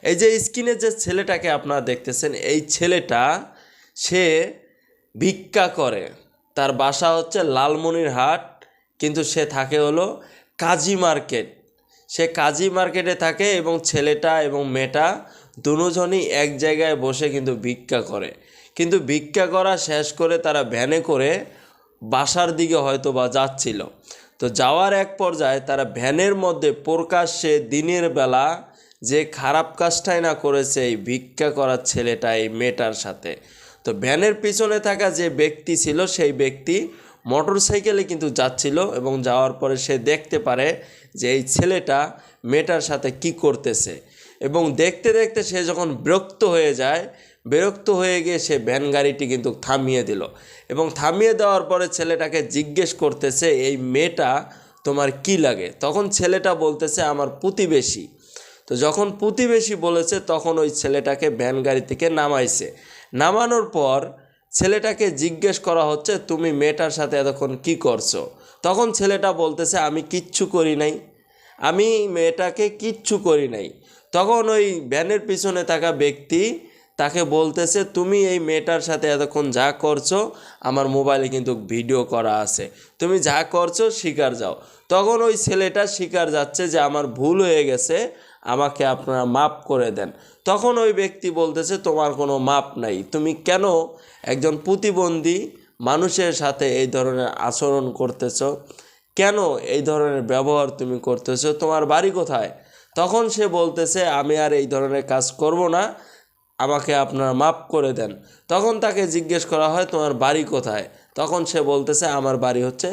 এই যে স্ক্রিনে যে ছেলেটাকে আপনারা দেখতেছেন, এই ছেলেটা সে ভিক্ষা করে। তার বাসা হচ্ছে লালমনিরহাট, কিন্তু সে থাকে হলো কাজী মার্কেট। সে কাজী মার্কেটে থাকে এবং ছেলেটা এবং মেয়েটা দুজনই এক জায়গায় বসে কিন্তু ভিক্ষা করে। কিন্তু ভিক্ষা করা শেষ করে তারা ভ্যানে করে বাসার দিকে হয়তো বা যাচ্ছিল। তো যাওয়ার এক পর্যায়ে তারা ভ্যানের মধ্যে প্রকাশ্যে দিনের বেলা যে খারাপ কাজটাই না করেছে এই ভিক্ষা করার ছেলেটা এই মেয়েটার সাথে। তো ভ্যানের পিছনে থাকা যে ব্যক্তি ছিল সেই ব্যক্তি মোটর সাইকেলে কিন্তু যাচ্ছিল এবং যাওয়ার পরে সে দেখতে পারে যে এই ছেলেটা মেয়েটার সাথে কি করতেছে। এবং দেখতে দেখতে সে যখন বিরক্ত হয়ে যায়, বিরক্ত হয়ে গিয়ে সে ভ্যান গাড়িটি কিন্তু থামিয়ে দিল। এবং থামিয়ে দেওয়ার পরে ছেলেটাকে জিজ্ঞেস করতেছে, এই মেয়েটা তোমার কি লাগে? তখন ছেলেটা বলতেছে আমার প্রতিবেশী। তো যখন প্রতিবেশী বলেছে তখন ওই ছেলেটাকে ভ্যান গাড়ি থেকে নামাইছে। নামানোর পর ছেলেটাকে জিজ্ঞেস করা হচ্ছে, তুমি মেয়েটার সাথে এতক্ষণ কি করছো? তখন ছেলেটা বলতেছে আমি কিচ্ছু করি নাই, আমি মেয়েটাকে কিচ্ছু করি নাই। তখন ওই ভ্যানের পিছনে থাকা ব্যক্তি তাকে বলতেছে, তুমি এই মেয়েটার সাথে এতক্ষণ যা করছো আমার মোবাইলে কিন্তু ভিডিও করা আছে, তুমি যা করছো স্বীকার যাও। তখন ওই ছেলেটা স্বীকার যাচ্ছে যে আমার ভুল হয়ে গেছে, আমাকে আপনারা মাপ করে দেন। তখন ওই ব্যক্তি বলতেছে তোমার কোনো মাপ নাই, তুমি কেন একজন প্রতিবন্ধী মানুষের সাথে এই ধরনের আচরণ করতেছো, কেন এই ধরনের ব্যবহার তুমি করতেছো, তোমার বাড়ি কোথায়? তখন সে বলতেছে আমি আর এই ধরনের কাজ করব না, আমাকে আপনারা মাপ করে দেন। তখন তাকে জিজ্ঞেস করা হয় তোমার বাড়ি কোথায়? তখন সে বলতেছে আমার বাড়ি হচ্ছে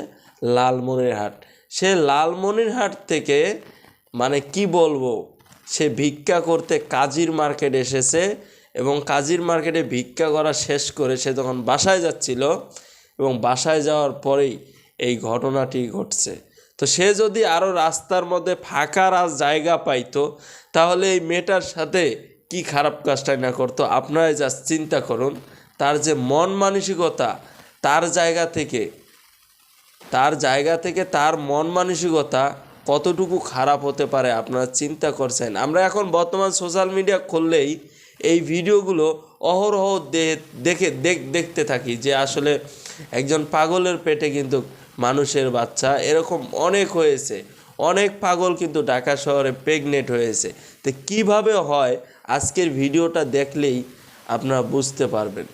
লালমনিরহাট। সে লালমনিরহাট থেকে মানে কি বলবো, সে ভিক্ষা করতে কাজীর মার্কেট এসেছে এবং কাজীর মার্কেটে ভিক্ষা করা শেষ করে সে যখন বাসায় যাচ্ছিল এবং বাসায় যাওয়ার পরেই এই ঘটনাটি ঘটছে। তো সে যদি আরও রাস্তার মধ্যে ফাঁকা জায়গা পাইতো তাহলে এই মেয়েটার সাথে কি খারাপ কাজটাই না করতো। আপনারাই জাস্ট চিন্তা করুন তার যে মন মানসিকতা, তার জায়গা থেকে তার মন মানসিকতা কতটুকু খারাপ হতে পারে আপনারা চিন্তা করছেন। আমরা এখন বর্তমান সোশ্যাল মিডিয়া খুললেই এই ভিডিওগুলো অহরহ দেখতে থাকি যে আসলে একজন পাগলের পেটে কিন্তু মানুষের বাচ্চা, এরকম অনেক হয়েছে। অনেক পাগল কিন্তু ঢাকা শহরে প্রেগনেন্ট হয়েছে। তো কিভাবে হয় আজকের ভিডিওটা দেখলেই আপনারা বুঝতে পারবেন।